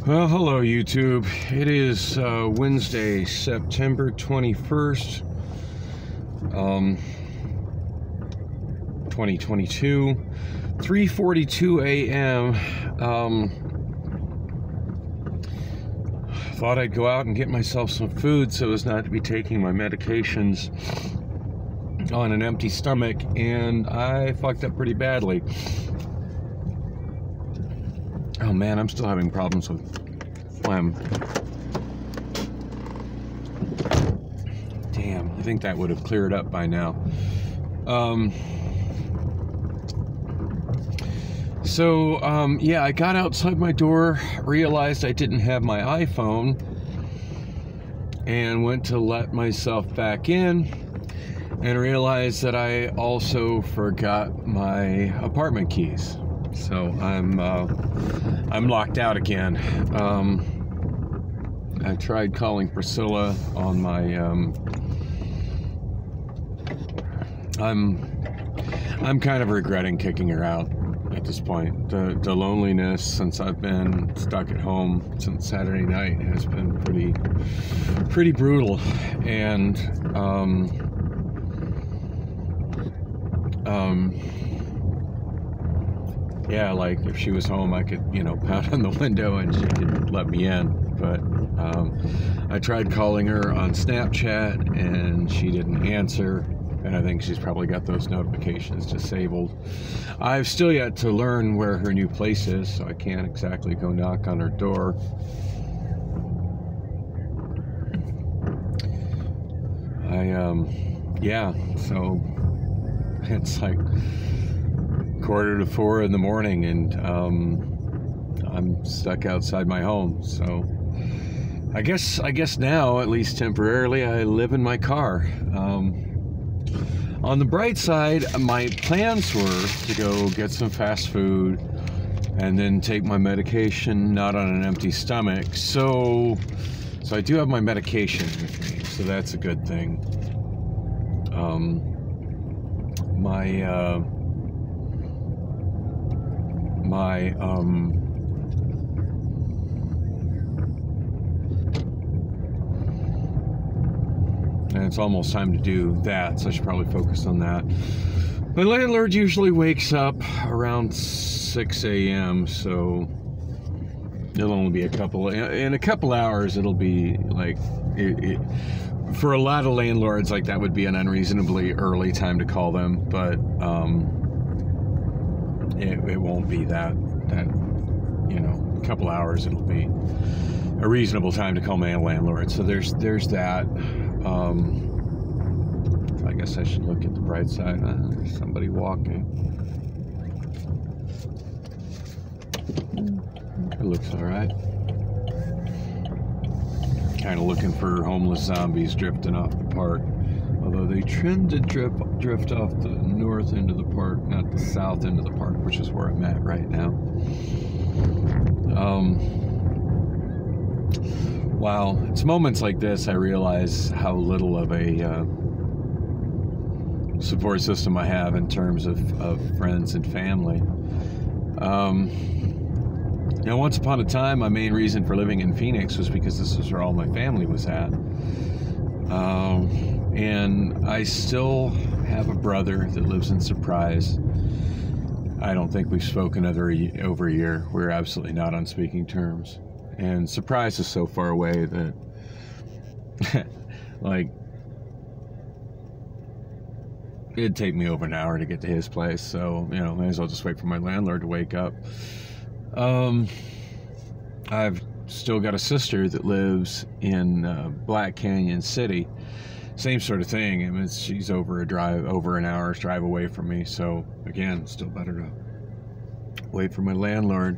Well, hello YouTube. It is Wednesday, September 21st, 2022, 3:42 a.m. Thought I'd go out and get myself some food so as not to be taking my medications on an empty stomach, and I fucked up pretty badly. Oh man, I'm still having problems with phlegm. Damn, I think that would have cleared up by now. Yeah, I got outside my door, realized I didn't have my iPhone, and went to let myself back in, and realized that I also forgot my apartment keys. So I'm locked out again. I tried calling Priscilla on my I'm kind of regretting kicking her out at this point. The loneliness since I've been stuck at home since Saturday night has been pretty brutal, and yeah, like if she was home, I could, pound on the window and she could let me in. But I tried calling her on Snapchat and she didn't answer. And I think she's probably got those notifications disabled. I've still yet to learn where her new place is, so I can't exactly go knock on her door. Yeah, so it's like 3:45 in the morning, and I'm stuck outside my home. So I guess now, at least temporarily, I live in my car. On the bright side, my plans were to go get some fast food and then take my medication, not on an empty stomach. So I do have my medication with me, so that's a good thing. And it's almost time to do that, so I should probably focus on that. My landlord usually wakes up around 6 a.m., so it'll only be in a couple hours. It'll be like, for a lot of landlords, like that would be an unreasonably early time to call them, but it won't be that a couple hours. It'll be a reasonable time to call my landlord. So there's that. I guess I should look at the bright side. There's somebody walking. It looks all right. Kind of looking for homeless zombies drifting off the park. Although they tend to drift off the north end of the park, not the south end of the park, which is where I'm at right now. Wow, it's moments like this I realize how little of a support system I have in terms of friends and family. Once upon a time, my main reason for living in Phoenix was because this was where all my family was at. And I still have a brother that lives in Surprise. I don't think we've spoken over a year. We're absolutely not on speaking terms. And Surprise is so far away that, like, it'd take me over an hour to get to his place. So, may as well just wait for my landlord to wake up. I've still got a sister that lives in Black Canyon City. Same sort of thing. I mean, she's over an hour's drive away from me. So, again, still better to wait for my landlord.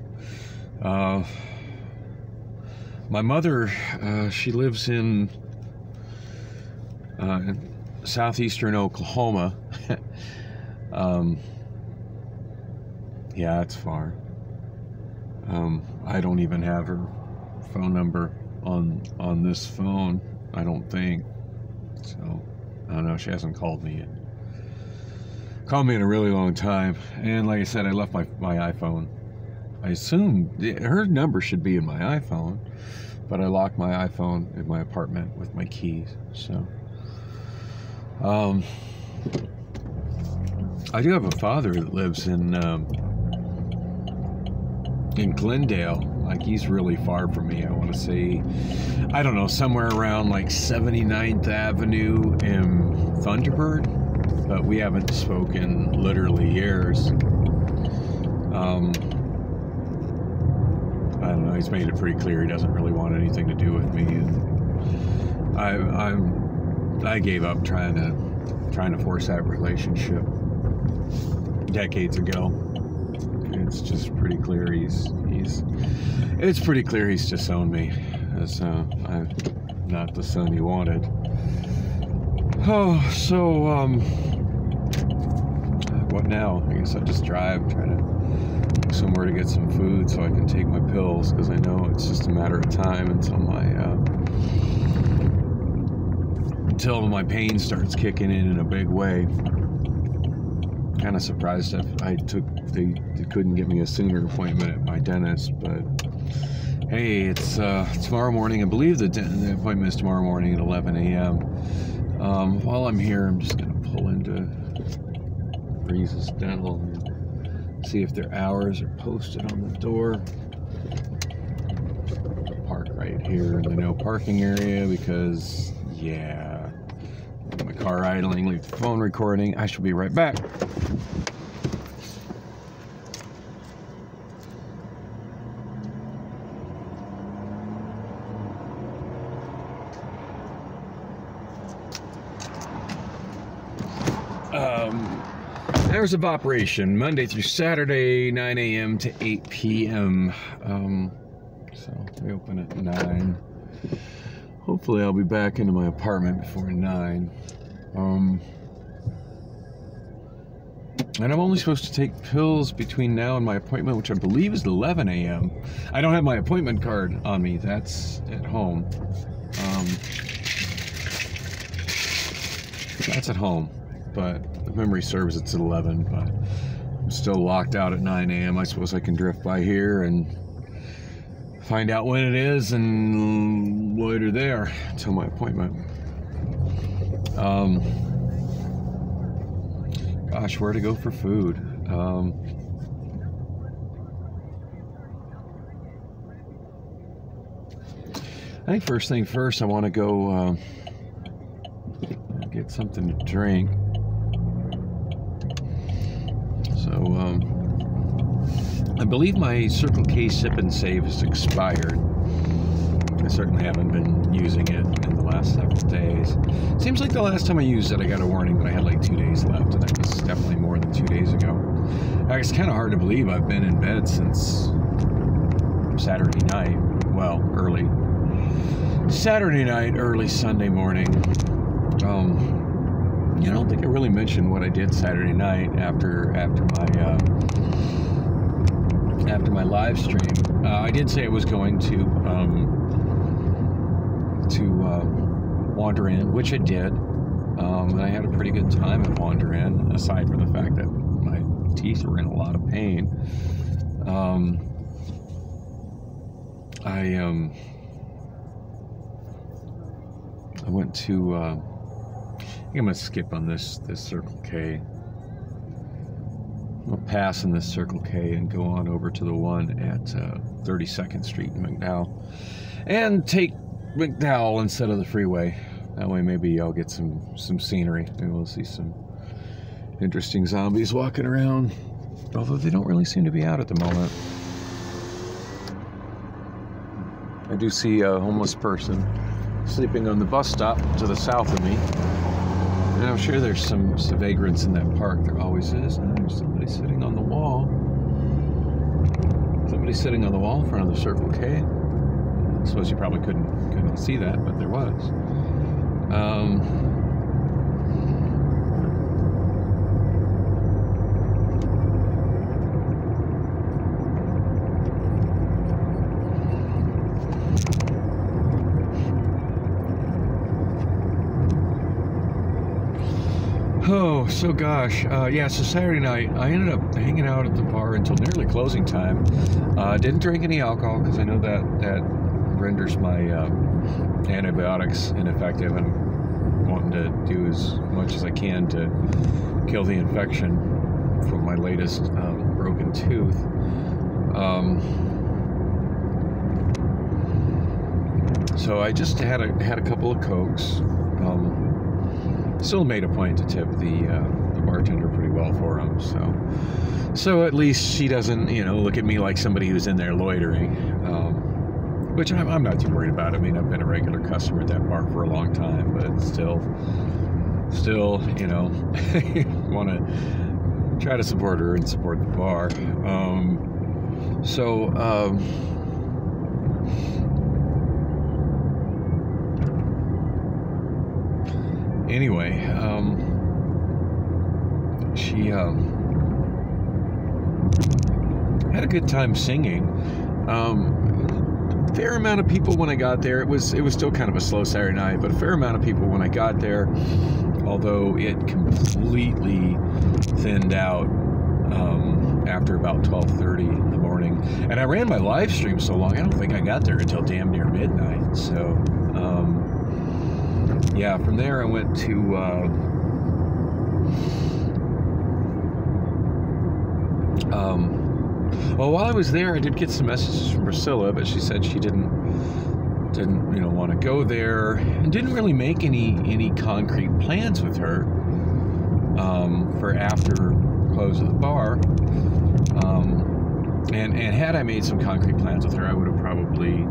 My mother, she lives in southeastern Oklahoma. Yeah, it's far. I don't even have her phone number on this phone, I don't think. So, I don't know, she hasn't called me yet. Called me in a really long time. And like I said, I left my iPhone I assume her number should be in my iPhone, but I locked my iPhone in my apartment with my keys. So, I do have a father that lives in Glendale. Like, he's really far from me. I want to say, I don't know, somewhere around like 79th Avenue in Thunderbird, but we haven't spoken literally years. I don't know, he's made it pretty clear he doesn't really want anything to do with me, and I gave up trying to force that relationship decades ago. It's just pretty clear it's pretty clear he's disowned me, as I'm not the son he wanted. Oh, so what now? I guess I just try to look somewhere to get some food so I can take my pills, because I know it's just a matter of time until my pain starts kicking in a big way. Kind of surprised they couldn't get me a sooner appointment at my dentist, but hey, it's tomorrow morning. I believe the appointment is tomorrow morning at 11 a.m. While I'm here, I'm just gonna pull into Breeze's Dental and see if their hours are posted on the door. Park right here in the no parking area because, yeah, my car idling, leave the phone recording. I shall be right back. Hours of operation, Monday through Saturday, 9 a.m. to 8 p.m. So we open at 9. Hopefully I'll be back into my apartment before 9. And I'm only supposed to take pills between now and my appointment, which I believe is 11 a.m. I don't have my appointment card on me. That's at home. That's at home. But if memory serves, it's at 11, but I'm still locked out at 9 a.m. I suppose I can drift by here and find out when it is and loiter there until my appointment. Gosh, where to go for food? I think first thing first, I want to go get something to drink. So, I believe my Circle K Sip and Save has expired. I certainly haven't been using it in the last several days. Seems like the last time I used it, I got a warning that I had like 2 days left, and that was definitely more than 2 days ago. It's kind of hard to believe I've been in bed since Saturday night. Well, early Saturday night, early Sunday morning. I don't think I really mentioned what I did Saturday night after my live stream. I did say I was going to Wander Inn, which I did, and I had a pretty good time at Wander Inn, aside from the fact that my teeth were in a lot of pain. I went to. I think I'm gonna skip on this Circle K. I'll pass in this Circle K and go on over to the one at 32nd Street in McDowell, and take McDowell instead of the freeway. That way, maybe I'll get some scenery. Maybe we'll see some interesting zombies walking around. Although they don't really seem to be out at the moment. I do see a homeless person sleeping on the bus stop to the south of me. And I'm sure there's some vagrants in that park. There always is. Oh, there's somebody sitting on the wall. Somebody sitting on the wall in front of the Circle K. I suppose you probably couldn't see that, but there was. Oh, so gosh. Yeah, so Saturday night, I ended up hanging out at the bar until nearly closing time. Didn't drink any alcohol because I know that renders my antibiotics ineffective, and wanting to do as much as I can to kill the infection from my latest broken tooth. So I just had a couple of Cokes. Still made a point to tip the bartender pretty well for him, so at least she doesn't, look at me like somebody who's in there loitering, which I'm not too worried about. I mean, I've been a regular customer at that bar for a long time, but still, want to try to support her and support the bar. Anyway, she had a good time singing. Fair amount of people when I got there. It was still kind of a slow Saturday night, but a fair amount of people when I got there. Although it completely thinned out after about 12:30 in the morning, and I ran my live stream so long. I don't think I got there until damn near midnight. So. Yeah, from there I went to well, while I was there, I did get some messages from Priscilla, but she said she didn't want to go there, and didn't really make any concrete plans with her for after close of the bar. And had I made some concrete plans with her, I would have probably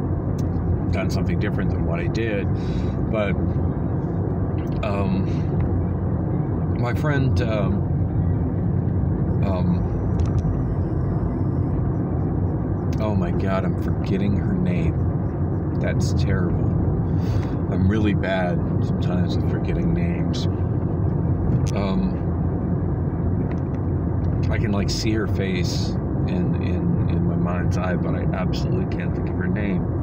done something different than what I did. But my friend, oh my God, I'm forgetting her name. That's terrible. I'm really bad sometimes with forgetting names. I can see her face in my mind's eye, but I absolutely can't think of her name.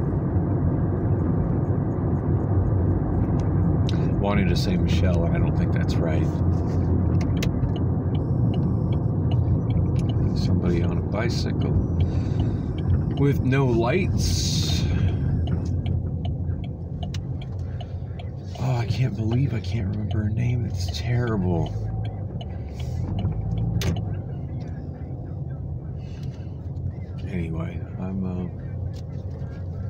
Wanting to say Michelle, and I don't think that's right. Somebody on a bicycle with no lights. Oh, I can't believe I can't remember her name. It's terrible. Anyway, I'm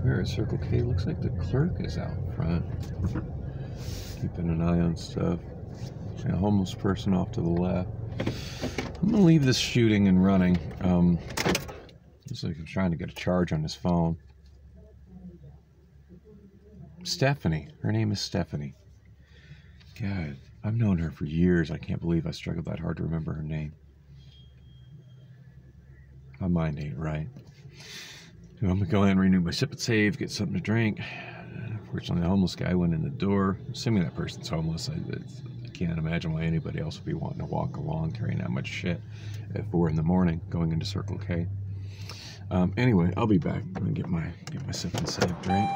here at Circle K. Looks like the clerk is out front, keeping an eye on stuff. A homeless person off to the left. I'm gonna leave this shooting and running. Looks like I'm trying to get a charge on his phone. Stephanie. Her name is Stephanie. God, I've known her for years. I can't believe I struggled that hard to remember her name. My mind ain't right. I'm gonna go in and renew my sip and save, get something to drink. Unfortunately, the homeless guy went in the door. Assuming that person's homeless, I can't imagine why anybody else would be wanting to walk along carrying that much shit at 4 in the morning going into Circle K. Anyway, I'll be back. I'm gonna get my sip and save drink.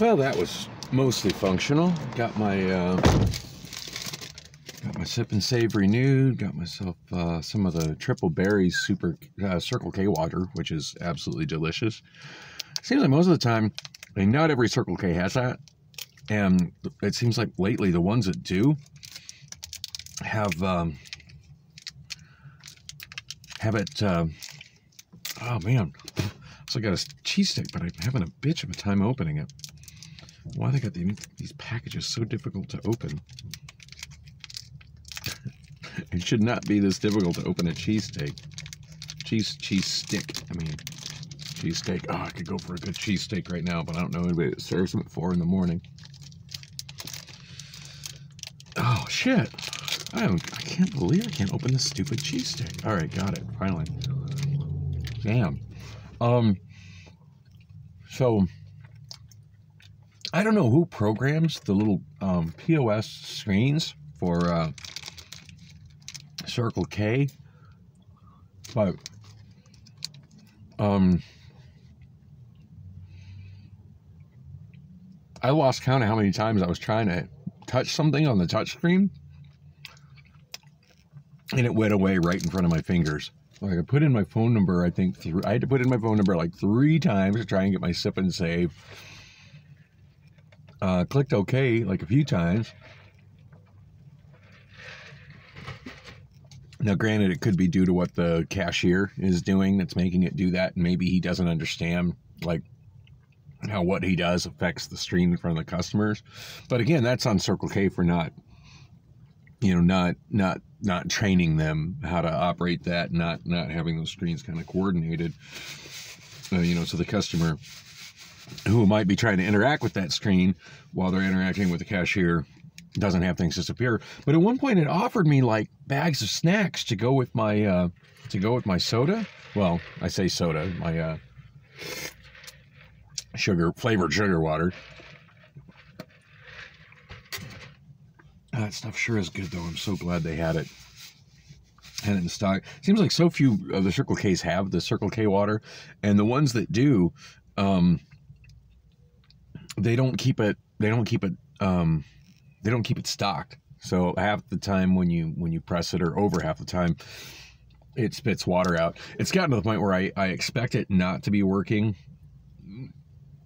Well, that was mostly functional. Got my sip and save renewed. Got myself some of the triple berries super Circle K water, which is absolutely delicious. Seems like most of the time, I mean, not every Circle K has that, and it seems like lately the ones that do have it. Oh man, so I got a cheese stick, but I'm having a bitch of a time opening it. Why they got these packages so difficult to open? It should not be this difficult to open a cheese steak. Cheese stick. I mean, cheese steak. Oh, I could go for a good cheese steak right now, but I don't know anybody that serves them at 4 in the morning. Oh shit! I can't believe I can't open this stupid cheese steak. All right, got it. Finally. Damn. So I don't know who programs the little POS screens for Circle K, but I lost count of how many times I was trying to touch something on the touch screen and it went away right in front of my fingers. Like I put in my phone number, I think I had to put in my phone number like 3 times to try and get my sip and save. Clicked OK like a few times. Now, granted, it could be due to what the cashier is doing that's making it do that. And maybe he doesn't understand like how what he does affects the screen in front of the customers. But again, that's on Circle K for not training them how to operate that, not having those screens kind of coordinated. So the customer who might be trying to interact with that screen while they're interacting with the cashier doesn't have things disappear. But at one point it offered me like bags of snacks to go with my soda. Well, I say soda, my flavored sugar water. That stuff sure is good though. I'm so glad they had it in stock. Seems like so few of the Circle K's have the Circle K water, and the ones that do, they don't keep it stocked. So half the time when you press it, or over half the time, it spits water out. It's gotten to the point where I expect it not to be working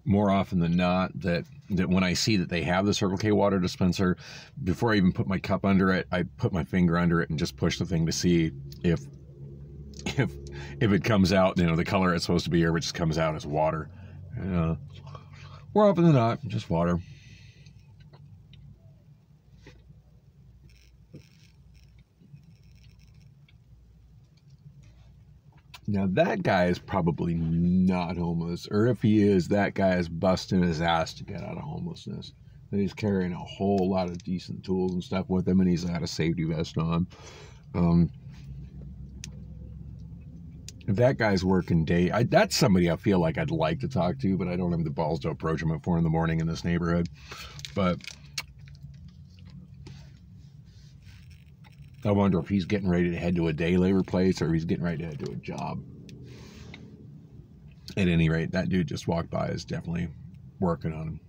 more often than not, that when I see that they have the Circle K water dispenser, before I even put my cup under it, I put my finger under it and just push the thing to see if it comes out, the color it's supposed to be, or if it just comes out as water. More often than not, just water. Now that guy is probably not homeless, or if he is, that guy is busting his ass to get out of homelessness. And he's carrying a whole lot of decent tools and stuff with him, and he's got a safety vest on. If that guy's working day, that's somebody I feel like I'd like to talk to, but I don't have the balls to approach him at 4 in the morning in this neighborhood. But I wonder if he's getting ready to head to a day labor place, or if he's getting ready to head to a job. At any rate, that dude just walked by is definitely working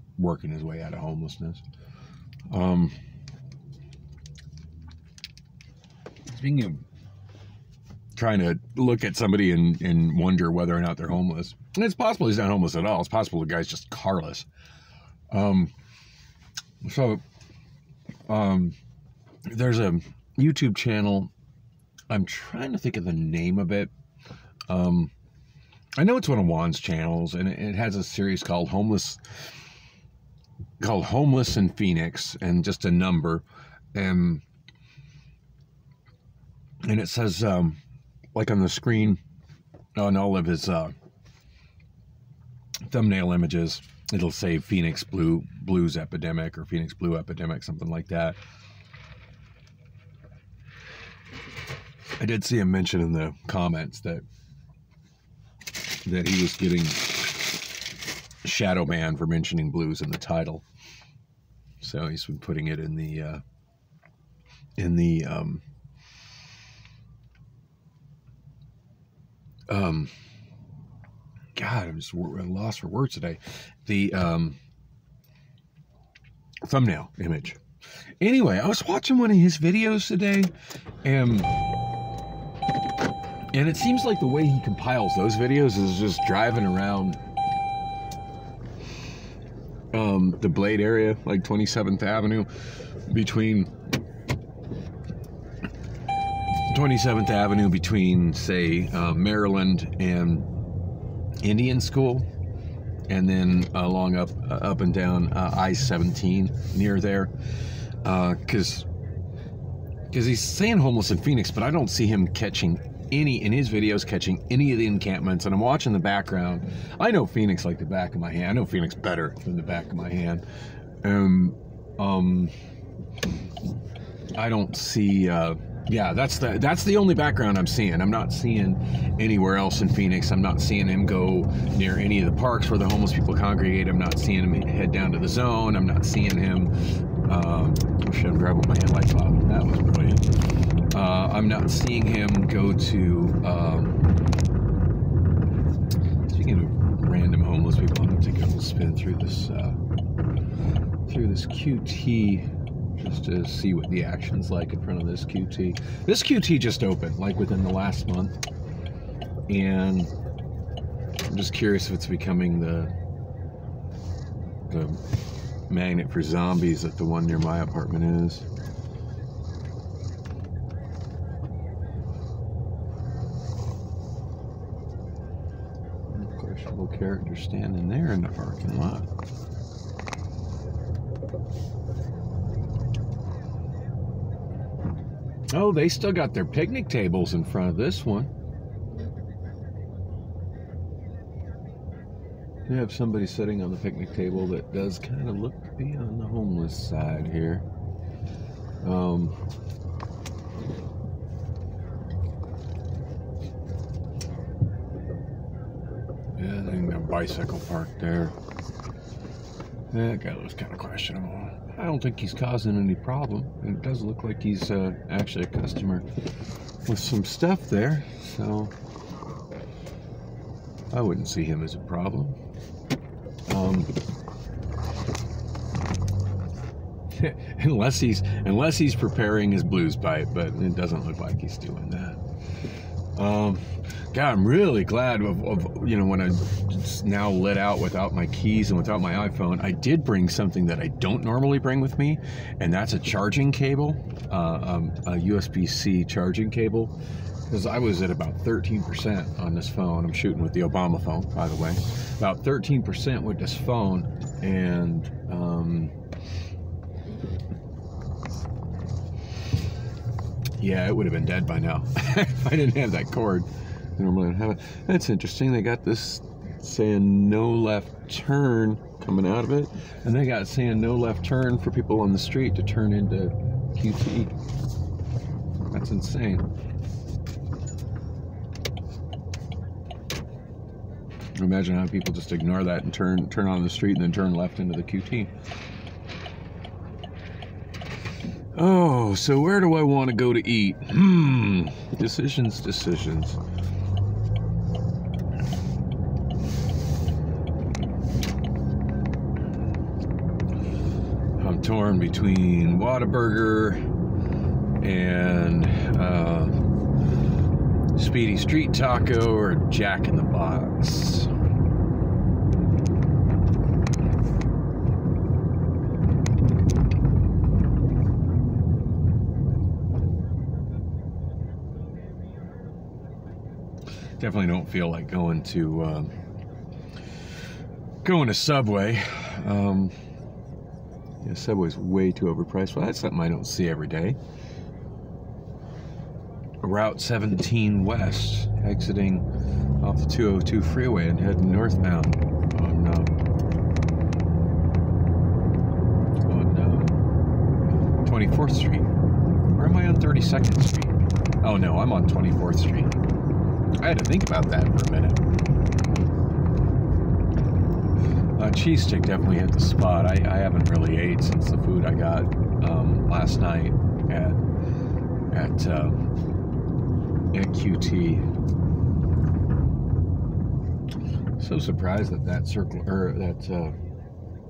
his way out of homelessness. Speaking of trying to look at somebody and wonder whether or not they're homeless, and it's possible he's not homeless at all. It's possible the guy's just carless. There's a YouTube channel. I'm trying to think of the name of it. I know it's one of Juan's channels, and it has a series called Homeless in Phoenix, and just a number, and it says like on the screen on all of his thumbnail images, it'll say Phoenix Blues Epidemic, or Phoenix Blue Epidemic, something like that. I did see him mention in the comments that he was getting shadow banned for mentioning blues in the title. So he's been putting it in the God, I'm just lost for words today. The thumbnail image. Anyway, I was watching one of his videos today, and it seems like the way he compiles those videos is just driving around the Blade area, like 27th Avenue, between 27th Avenue between, say, Maryland and Indian School, and then along up and down I-17 near there, because he's saying homeless in Phoenix, but I don't see him catching any in his videos, catching any of the encampments. And I'm watching the background. I know Phoenix like the back of my hand. I know Phoenix better than the back of my hand. I don't see. Yeah, that's the only background I'm seeing. I'm not seeing anywhere else in Phoenix. I'm not seeing him go near any of the parks where the homeless people congregate. I'm not seeing him head down to the zone. I'm not seeing him. Oh shit! I'm grabbing my headlights off. That was brilliant. I'm not seeing him go to. Speaking of random homeless people, I'm gonna take a little spin through this QT. Just to see what the action's like in front of this QT. This QT just opened, like within the last month. And I'm just curious if it's becoming the magnet for zombies that the one near my apartment is. Questionable character standing there in the parking lot. Oh, they still got their picnic tables in front of this one. You have somebody sitting on the picnic table that does kind of look to be on the homeless side here. Yeah, I think that bicycle parked there. That guy looks kind of questionable. I don't think he's causing any problem. And it does look like he's actually a customer with some stuff there. So I wouldn't see him as a problem. unless he's preparing his blues pipe, but it doesn't look like he's doing that. God, I'm really glad of when I now lit out without my keys and without my iPhone. I did bring something that I don't normally bring with me, and that's a charging cable, a USB-C charging cable, because I was at about 13% on this phone. I'm shooting with the Obama phone, by the way. About 13% with this phone, and yeah, it would have been dead by now if I didn't have that cord. I normally don't have it. That's interesting. They got this saying no left turn coming out of it, and they got saying no left turn for people on the street to turn into QT. That's insane. Imagine how people just ignore that and turn on the street and then turn left into the QT. Oh, so where do I want to go to eat? Decisions. I'm torn between Whataburger and Speedy Street Taco or Jack in the Box. Definitely don't feel like going to Subway. Yeah, Subway's way too overpriced. Well, that's something I don't see every day. Route 17 West, exiting off the 202 freeway and heading northbound on 24th Street. Or am I on 32nd Street? Oh no, I'm on 24th Street. I had to think about that for a minute. Cheese stick definitely hit the spot. I haven't really ate since the food I got last night at QT. So surprised that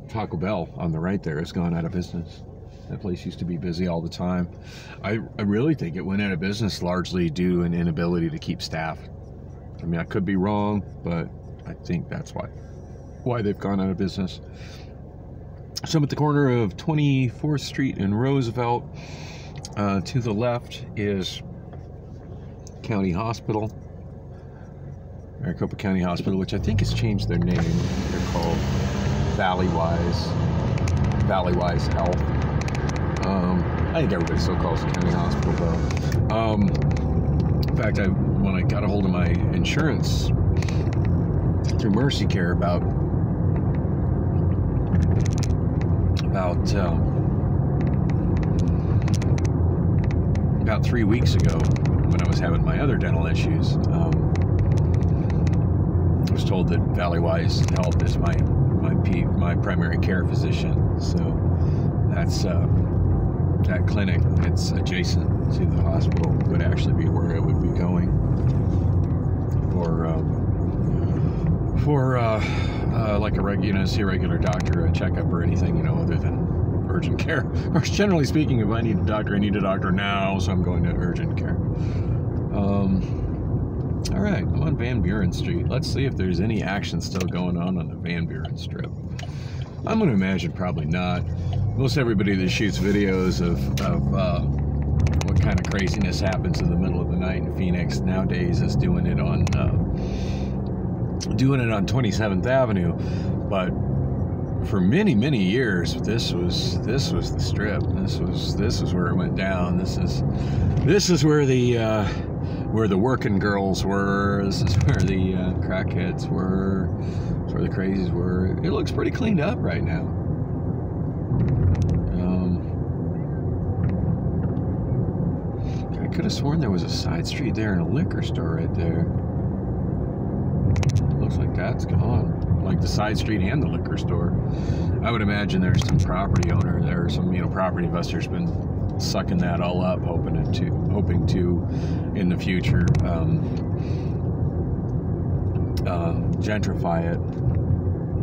Taco Bell on the right there has gone out of business. That place used to be busy all the time. I really think it went out of business largely due to an inability to keep staff. I mean, I could be wrong, but I think that's why they've gone out of business. So I'm at the corner of 24th Street and Roosevelt. To the left is County Hospital, Maricopa County Hospital, which I think has changed their name. They're called Valleywise Health. I think everybody still calls it County Hospital, though. In fact, when I got a hold of my insurance through Mercy Care about 3 weeks ago, when I was having my other dental issues, I was told that Valleywise Health is my primary care physician. So that's that clinic. It's adjacent to the hospital. Would actually be where I would be going for like see a regular doctor, a checkup, or anything, other than urgent care. Or generally speaking, if I need a doctor, I need a doctor now, so I'm going to urgent care. All right, I'm on Van Buren Street. Let's see if there's any action still going on the Van Buren Strip. I'm going to imagine probably not. Most everybody that shoots videos of what kind of craziness happens in the middle of the night in Phoenix nowadays is doing it on 27th Avenue. But for many years, this was the Strip. This was where it went down. This is where the working girls were. This is where the crackheads were. This is where the crazies were. It looks pretty cleaned up right now. I could have sworn there was a side street there and a liquor store right there. Looks like that's gone. Like the side street and the liquor store. I would imagine there's some property owner there, some property investor's been sucking that all up, hoping to in the future gentrify it,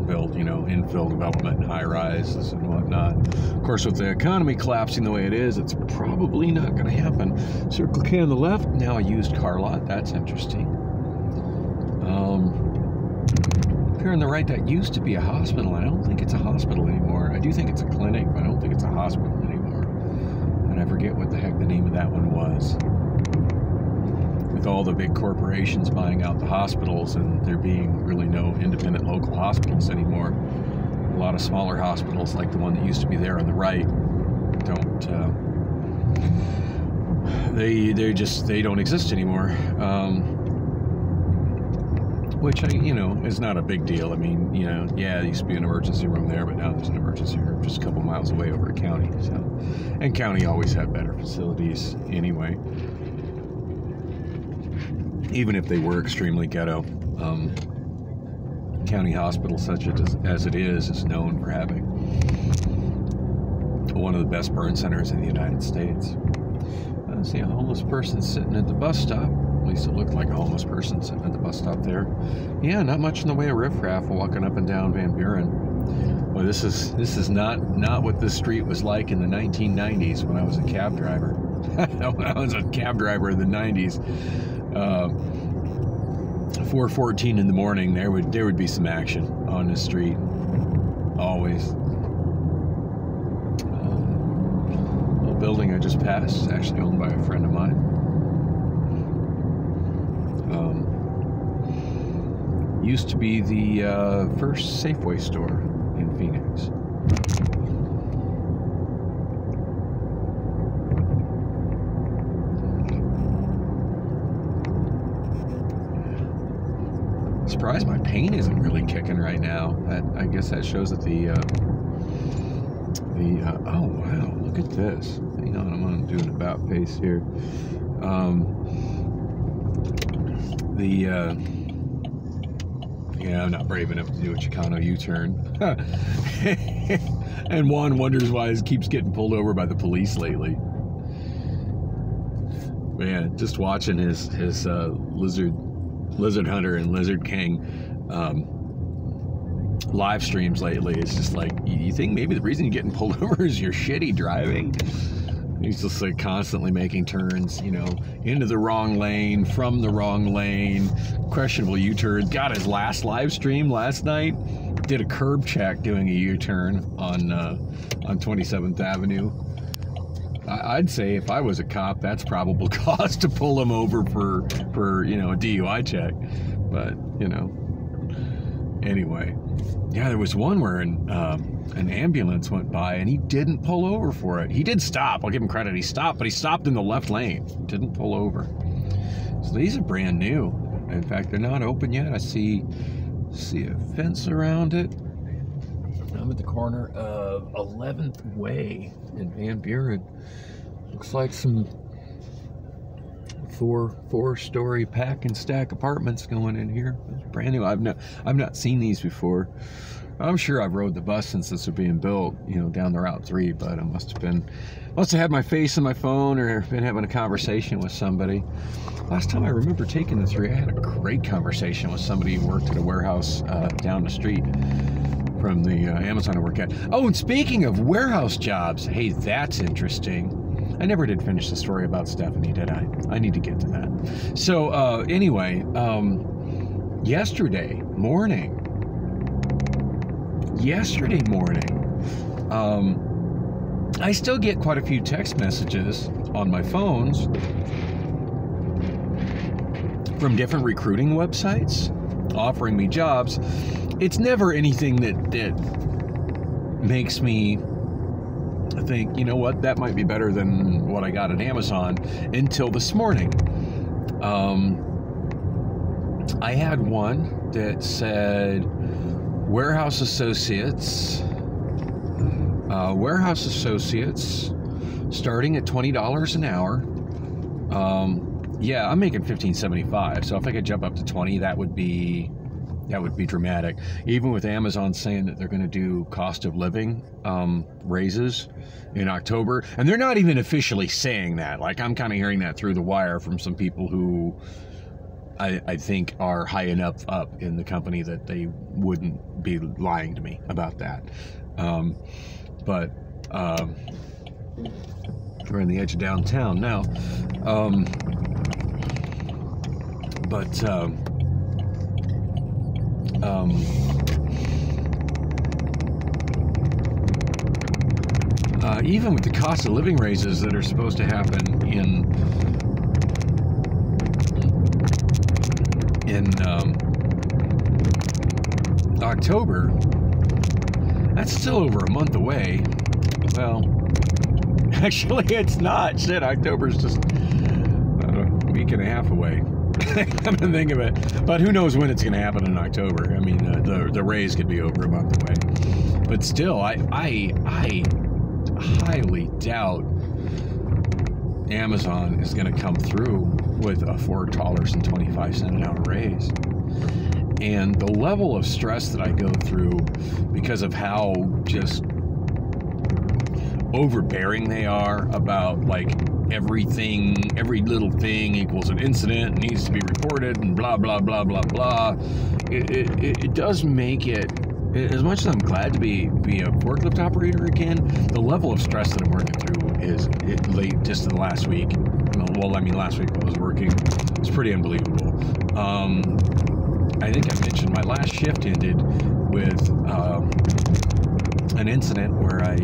build infill development and high rises and whatnot. Of course, with the economy collapsing the way it is, it's probably not going to happen. Circle K on the left, now a used car lot. That's interesting. Here on the right, that used to be a hospital. I don't think it's a hospital anymore. I do think it's a clinic, but I don't think it's a hospital anymore. And I forget what the heck the name of that one was. With all the big corporations buying out the hospitals and there being really no independent local hospitals anymore, a lot of smaller hospitals like the one that used to be there on the right they don't exist anymore. Which is not a big deal. I mean, yeah, there used to be an emergency room there, but now there's an emergency room just a couple miles away over at County. So, and County always had better facilities anyway, even if they were extremely ghetto. County Hospital, such as it is known for having one of the best burn centers in the United States. I see a homeless person sitting at the bus stop. At least it looked like a homeless person sitting at the bus stop there. Yeah, not much in the way of riffraff walking up and down Van Buren. Well, this is not what this street was like in the 1990s when I was a cab driver. When I was a cab driver in the 90s, 4:14 in the morning, there would be some action on the street, always. The building I just passed is actually owned by a friend of mine. Used to be the first Safeway store in Phoenix. Surprised my pain isn't really kicking right now. I guess that shows that oh wow, look at this. Hang on, I'm gonna do an about face here. Yeah, I'm not brave enough to do a Chicano U-turn. And Juan wonders why he keeps getting pulled over by the police lately. Man, just watching his lizard hunter and lizard king live streams lately. It's just like, you think maybe the reason you're getting pulled over is you're shitty driving? He's just like constantly making turns, you know, into the wrong lane, from the wrong lane, questionable U-turns. Got his last live stream last night. Did a curb check doing a U-turn on 27th Avenue. I'd say if I was a cop, that's probable cause to pull him over for you know, a DUI check. But, you know, anyway. Yeah, there was one where an ambulance went by and he didn't pull over for it. He did stop. I'll give him credit. He stopped, but he stopped in the left lane. Didn't pull over. So these are brand new. In fact, they're not open yet. I see a fence around it. I'm at the corner of 11th Way in Van Buren. Looks like some four-story pack and stack apartments going in here. It's brand new. I've not seen these before. I'm sure I've rode the bus since this was being built, you know, down the Route 3, but I must have had my face on my phone or been having a conversation with somebody. Last time I remember taking the 3, I had a great conversation with somebody who worked at a warehouse down the street from the Amazon I work at. Oh, and speaking of warehouse jobs, hey, that's interesting. I never did finish the story about Stephanie, did I? I need to get to that. So anyway, yesterday morning, I still get quite a few text messages on my phones from different recruiting websites offering me jobs. It's never anything that makes me think, you know what, that might be better than what I got at Amazon, until this morning. I had one that said warehouse associates starting at $20 an hour. Yeah, I'm making $15.75, so if I could jump up to 20, that would be dramatic. Even with Amazon saying that they're going to do cost of living raises in October, and they're not even officially saying that. Like, I'm kind of hearing that through the wire from some people who I think are high enough up in the company that they wouldn't be lying to me about that. But we're on the edge of downtown now. Even with the cost of living raises that are supposed to happen in October, that's still over a month away. Well, actually, it's not. Shit, October's just a week and a half away. Come to think of it. But who knows when it's going to happen in October? I mean, the raise could be over a month away. But still, I highly doubt Amazon is going to come through with a $4.25 an hour raise. And the level of stress that I go through because of how just overbearing they are about, like, everything, every little thing equals an incident, needs to be reported, and blah, blah, blah, blah, blah. It does make it, as much as I'm glad to be a forklift operator again, the level of stress that I'm working through is late, just in the last week. Well, I mean, last week while I was working, it's pretty unbelievable. I think I mentioned my last shift ended with an incident where I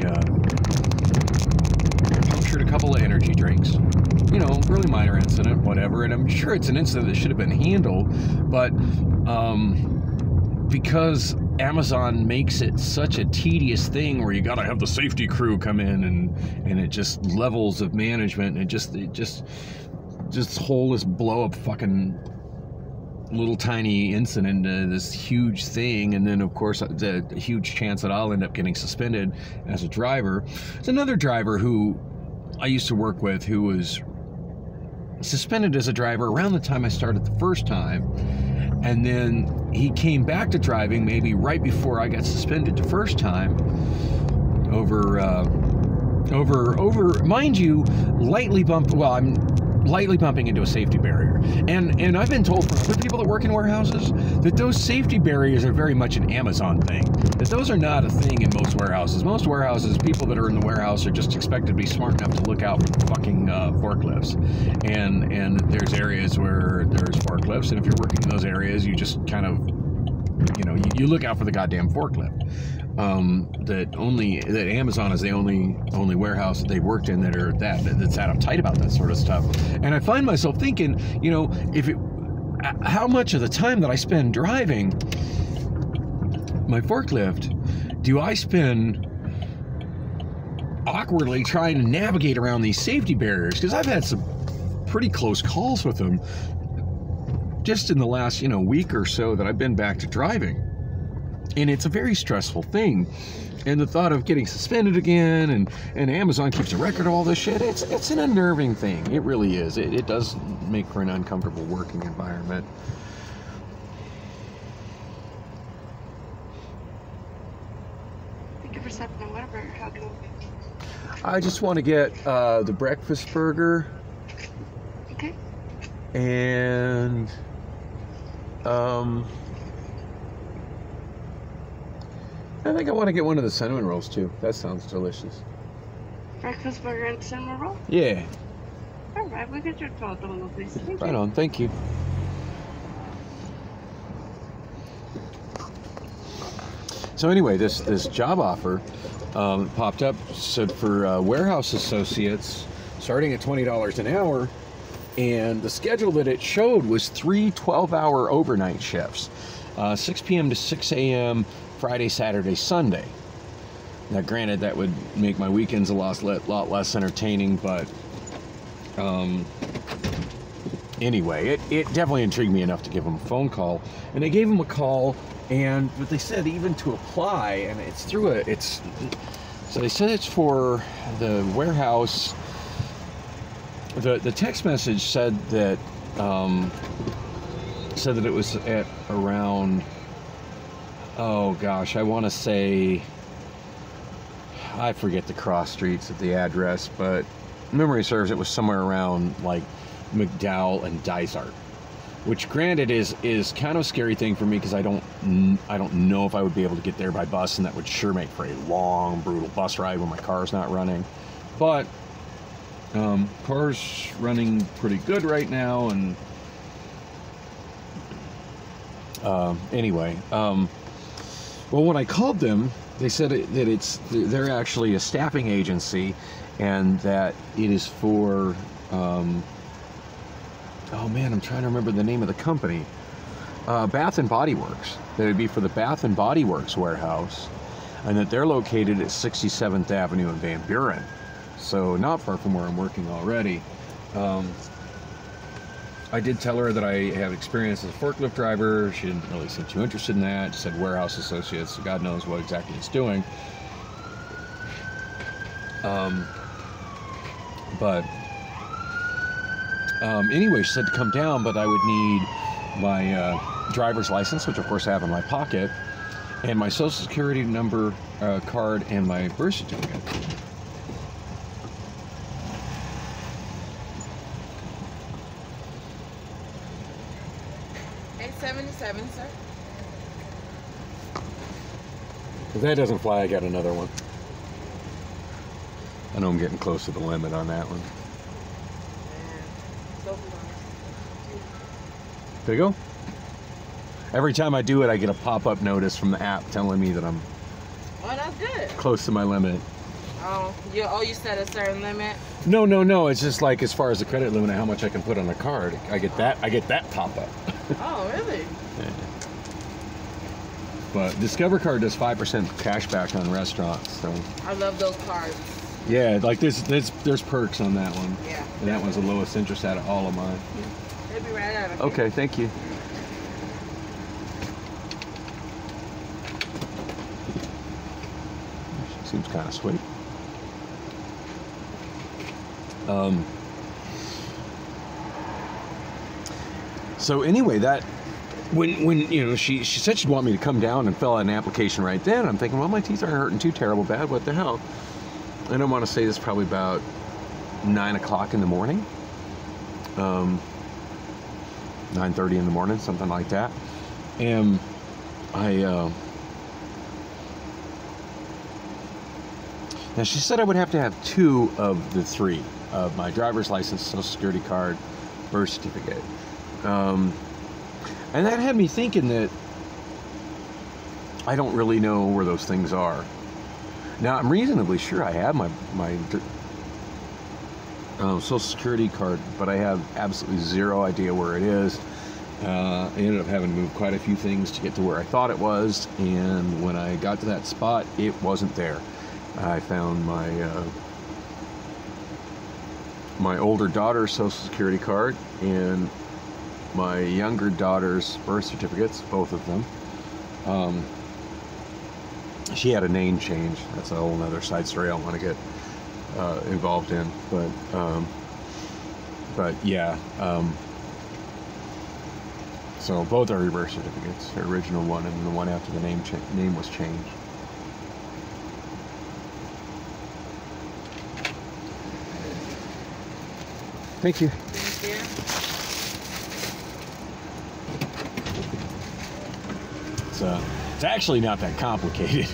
punctured a couple of energy drinks. You know, really minor incident, whatever. And I'm sure it's an incident that should have been handled, but because Amazon makes it such a tedious thing where you got to have the safety crew come in, and it just levels of management, and it just whole this blow up fucking little tiny incident into this huge thing. And then of course the huge chance that I'll end up getting suspended as a driver. It's another driver who I used to work with who was suspended as a driver around the time I started the first time, and then he came back to driving maybe right before I got suspended the first time over mind you, lightly bumped. Well, lightly bumping into a safety barrier. And I've been told from other people that work in warehouses that those safety barriers are very much an Amazon thing. That those are not a thing in most warehouses. Most warehouses, people that are in the warehouse are just expected to be smart enough to look out for the fucking forklifts. And there's areas where there's forklifts, and if you're working in those areas, you just kind of, you look out for the goddamn forklift. That Amazon is the only warehouse that they've worked in that's that uptight about that sort of stuff. And I find myself thinking, how much of the time that I spend driving my forklift do I spend awkwardly trying to navigate around these safety barriers? Because I've had some pretty close calls with them just in the last week or so that I've been back to driving. And it's a very stressful thing. And the thought of getting suspended again, and Amazon keeps a record of all this shit, it's an unnerving thing. It really is. It does make for an uncomfortable working environment. Thank you for stopping at Whataburger. How can I just want to get the breakfast burger. Okay. And I think I want to get one of the cinnamon rolls too. That sounds delicious. Breakfast burger and cinnamon roll? Yeah. All right, we'll get your thought on those, please. Thank Right you. on. Thank you. So anyway, this job offer popped up. Said for warehouse associates, starting at $20 an hour, and the schedule that it showed was 3 12-hour overnight shifts, 6 p.m. to 6 a.m. Friday, Saturday, Sunday. Now, granted, that would make my weekends a lot less entertaining, but anyway, it definitely intrigued me enough to give them a phone call. And they gave them a call, but they said even to apply, and it's through so they said it's for the warehouse. The text message said that it was at around, oh gosh, I want to say, I forget the cross streets of the address, but memory serves, it was somewhere around like McDowell and Dysart, which granted is kind of a scary thing for me because I don't know if I would be able to get there by bus, and that would sure make for a long, brutal bus ride when my car's not running. But car's running pretty good right now, and anyway, well, when I called them, they said that they're actually a staffing agency, and that it is for oh man, I'm trying to remember the name of the company. Bath and Body Works. That would be for the Bath and Body Works warehouse, and that they're located at 67th Avenue in Van Buren, so not far from where I'm working already. I did tell her that I have experience as a forklift driver. She didn't really seem too interested in that. She said warehouse associates, so God knows what exactly it's doing. Anyway, she said to come down, but I would need my driver's license, which of course I have in my pocket, and my social security number card, and my birth certificate. $877, sir. If that doesn't fly, I got another one. I know I'm getting close to the limit on that one. There you go. Every time I do it, I get a pop-up notice from the app telling me that I'm that's good. close to my limit. Oh, you set a certain limit? No. It's just like as far as the credit limit, how much I can put on a card. I get that pop-up. Oh, really? Yeah. But Discover Card does 5% cash back on restaurants. So I love those cards. yeah, like there's perks on that one. Yeah. And that one's the lowest interest out of all of mine. They'll be right out. Okay, thank you. Seems kind of sweet. So anyway, that when she said she'd want me to come down and fill out an application right then, I'm thinking, well, my teeth aren't hurting too terrible bad. What the hell? And I want to say this probably about 9 o'clock in the morning. 9:30 in the morning, something like that. And now she said I would have to have 2 of the 3, my driver's license, social security card, birth certificate. And that had me thinking that I don't really know where those things are. Now, I'm reasonably sure I have my social security card, but I have absolutely zero idea where it is. I ended up having to move quite a few things to get to where I thought it was, and when I got to that spot, it wasn't there. I found my older daughter's social security card and my younger daughter's birth certificates, both of them. She had a name change. That's a whole other side story I don't want to get involved in. But yeah. So both are her birth certificates, her original one and the one after the name was changed. Thank you. Thank you. It's actually not that complicated.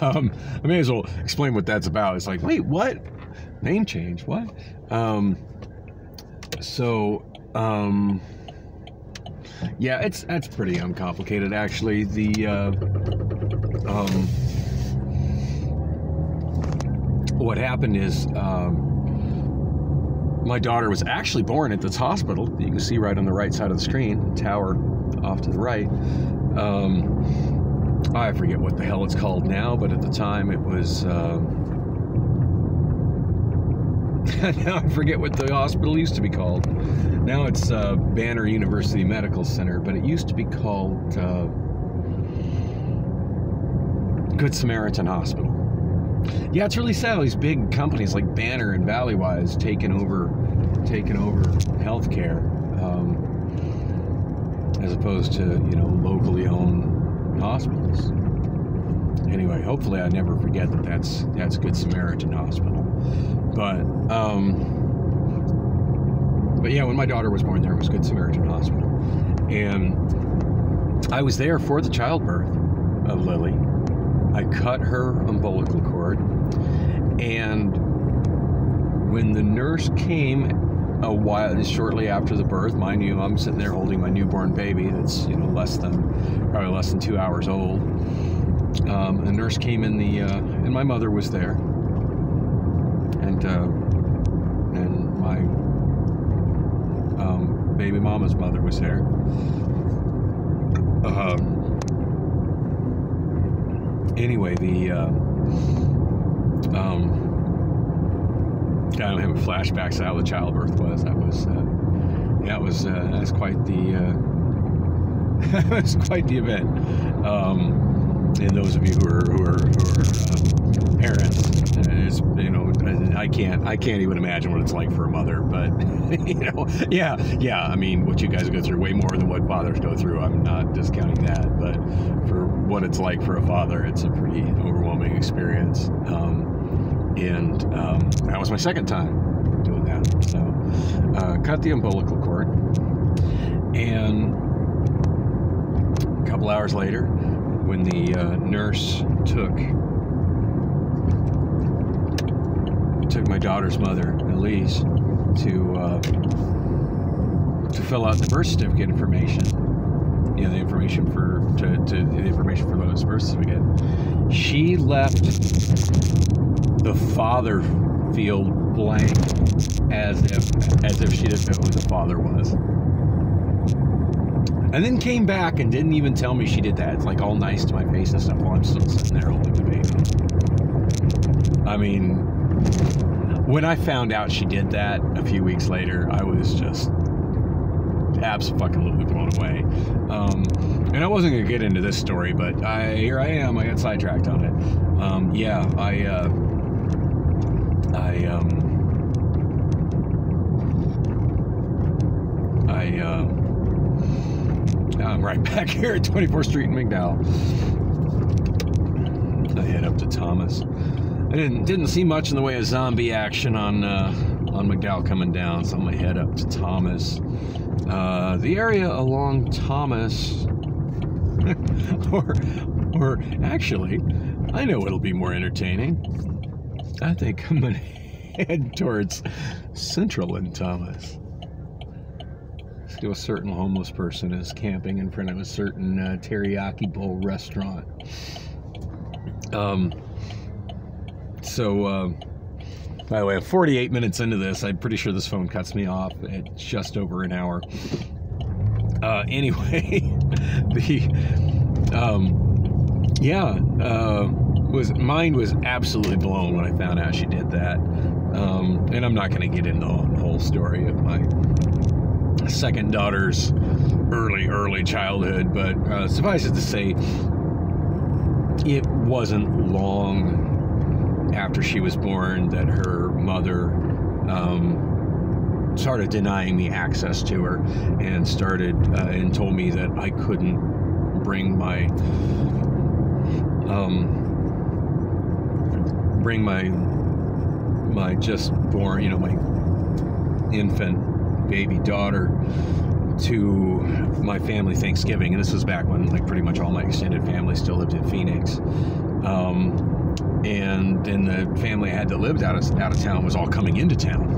I may as well explain what that's about. It's like, wait, what? Name change? What? Yeah, that's pretty uncomplicated, actually. What happened is my daughter was actually born at this hospital. You can see right on the right side of the screen, tower off to the right. I forget what the hell it's called now, but at the time it was. Now I forget what the hospital used to be called. Now it's Banner University Medical Center, but it used to be called Good Samaritan Hospital. Yeah, it's really sad. All these big companies like Banner and Valleywise taking over healthcare, as opposed to locally owned hospitals. Anyway, hopefully I never forget that's Good Samaritan Hospital. But yeah, when my daughter was born, there was Good Samaritan Hospital, and I was there for the childbirth of Lily. I cut her umbilical cord, and when the nurse came shortly after the birth, mind you, I'm sitting there holding my newborn baby that's probably less than 2 hours old. The nurse came in and my mother was there, and my baby mama's mother was there. Anyway, I'm having flashbacks to how the childbirth was. That's quite the that's quite the event. And those of you who are parents, I can't even imagine what it's like for a mother. But yeah. I mean, what you guys go through way more than what fathers go through. I'm not discounting that, but for what it's like for a father, it's a pretty overwhelming experience. And that was my second time doing that. So cut the umbilical cord, and a couple hours later, when the nurse took my daughter's mother, Elise, to fill out the birth certificate information, the information for Lily's birth certificate, she left the father field blank, as if she didn't know who the father was. And then came back and didn't even tell me she did that. It's like all nice to my face and stuff while I'm still sitting there holding the baby. I mean, when I found out she did that a few weeks later, I was just absolutely blown away. And I wasn't going to get into this story, but here I am. I got sidetracked on it. I'm right back here at 24th Street in McDowell. I head up to Thomas. I didn't see much in the way of zombie action on McDowell coming down, so I'm gonna head up to Thomas. The area along Thomas, or actually, I know it'll be more entertaining. I think I'm gonna head towards Central and Thomas. See, a certain homeless person is camping in front of a certain teriyaki bowl restaurant. By the way, I'm 48 minutes into this. I'm pretty sure this phone cuts me off at just over an hour. Anyway, mine was absolutely blown when I found out she did that. And I'm not going to get into the whole story of my second daughter's early childhood, but suffice it to say, it wasn't long after she was born that her mother started denying me access to her, and started and told me that I couldn't bring my just born, my infant baby daughter to my family Thanksgiving. And this was back when pretty much all my extended family still lived in Phoenix. And then the family I had that lived out of town was all coming into town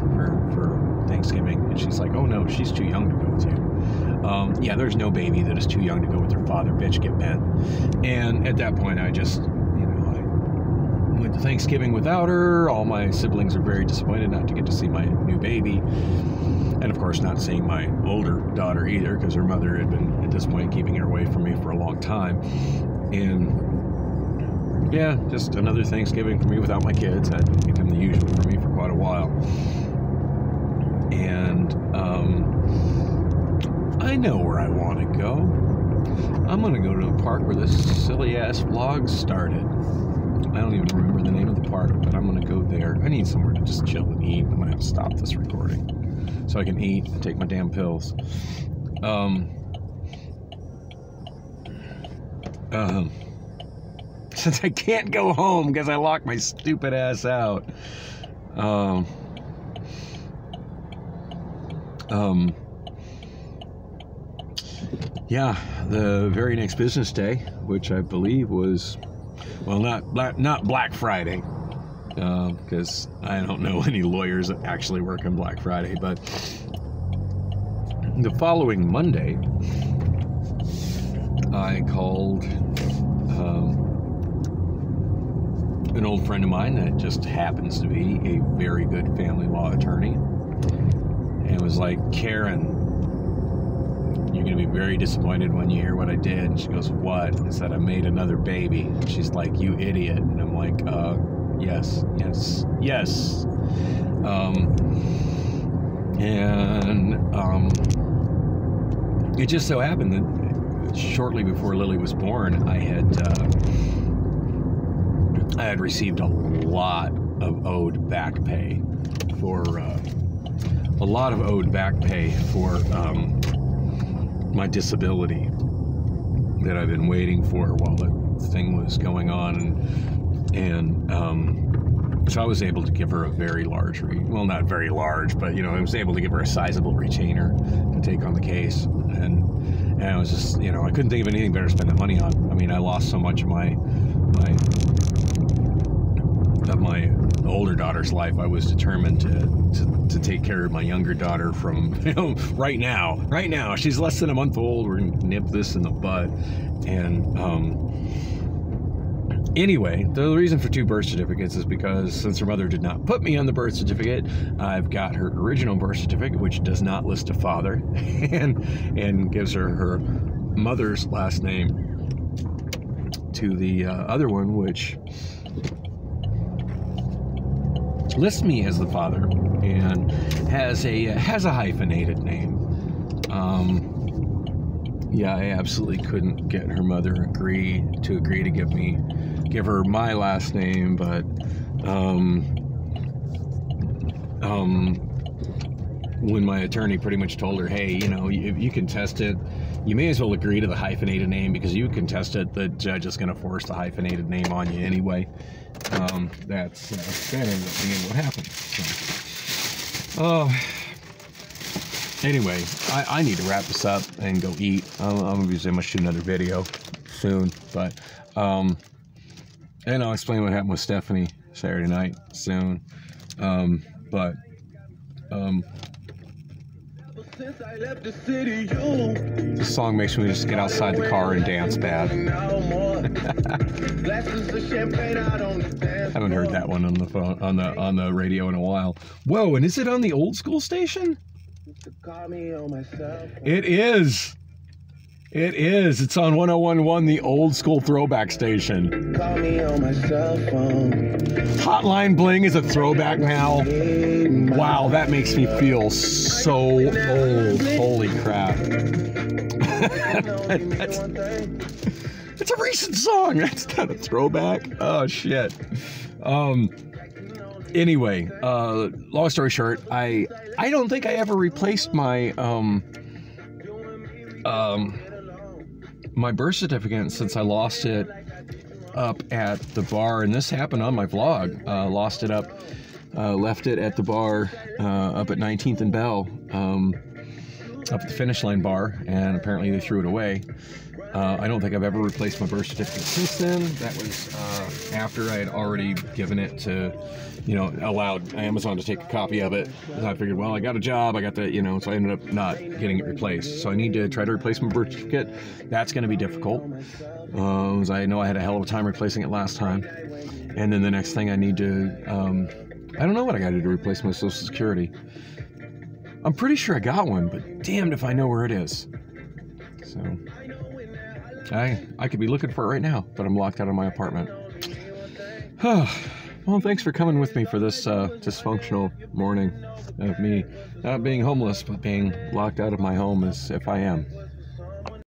for Thanksgiving. And she's like, oh no, she's too young to go with you. Yeah, there's no baby that is too young to go with her father. Bitch, get bent. And at that point, I just, I went to Thanksgiving without her. All my siblings are very disappointed not to get to see my new baby. And of course, not seeing my older daughter either, because her mother had been, at this point, keeping her away from me for a long time. And yeah, just another Thanksgiving for me without my kids. Had become the usual for me for quite a while. And I know where I want to go. I'm going to go to the park where this silly-ass vlog started. I don't even remember the name of the park, but I'm going to go there. I need somewhere to just chill and eat. I'm going to have to stop this recording so I can eat and take my damn pills. Since I can't go home because I locked my stupid ass out. Yeah, the very next business day, which I believe was, well, not Black Friday, because I don't know any lawyers that actually work on Black Friday, but the following Monday, I called an old friend of mine that just happens to be a very good family law attorney, and was like, Karen, you're going to be very disappointed when you hear what I did. And she goes, what? I said, I made another baby. And she's like, you idiot. And I'm like, yes. It just so happened that shortly before Lily was born, I had received a lot of owed back pay for my disability that I've been waiting for while the thing was going on, and so I was able to give her a very large, well, not very large, but I was able to give her a sizable retainer to take on the case, and I was just, I couldn't think of anything better to spend the money on. I mean, I lost so much of my older daughter's life. I was determined to take care of my younger daughter from, right now. She's less than a month old. We're gonna nip this in the bud. And anyway, the reason for 2 birth certificates is because since her mother did not put me on the birth certificate, I've got her original birth certificate, which does not list a father, and gives her mother's last name, to the other one, which lists me as the father and has a hyphenated name. Yeah, I absolutely couldn't get her mother to agree to give her my last name, but when my attorney pretty much told her, hey, if you can test it, you may as well agree to the hyphenated name because you contested. The judge is going to force the hyphenated name on you anyway. That ended up being what happened. So, anyway, I need to wrap this up and go eat. I'm going to shoot another video soon, but and I'll explain what happened with Stephanie Saturday night soon. Since I left the city, you This song makes me just get outside the car and dance bad. Haven't heard that one on the phone on the radio in a while. Whoa, and is it on the old school station? It is. It is. It's on 101.1, the old school throwback station. Call me on my cell phone. Hotline Bling is a throwback now. Wow, that makes me feel so old. Holy crap. It's a recent song. That's not a throwback. Oh, shit. Anyway, long story short, I don't think I ever replaced my my birth certificate since I lost it up at the bar, and this happened on my vlog. Lost it up, left it at the bar up at 19th and Bell, up at the Finish Line bar, and apparently they threw it away. I don't think I've ever replaced my birth certificate since then. That was after I had already given it to, allowed Amazon to take a copy of it. And I figured, well, I got a job, I got the, so I ended up not getting it replaced. So I need to try to replace my birth certificate. That's going to be difficult. As I know I had a hell of a time replacing it last time. And then the next thing I need to, I don't know what I got to do to replace my Social Security. I'm pretty sure I got one, but damned if I know where it is. So I could be looking for it right now, but I'm locked out of my apartment. Well, thanks for coming with me for this dysfunctional morning of me not being homeless, but being locked out of my home as if I am.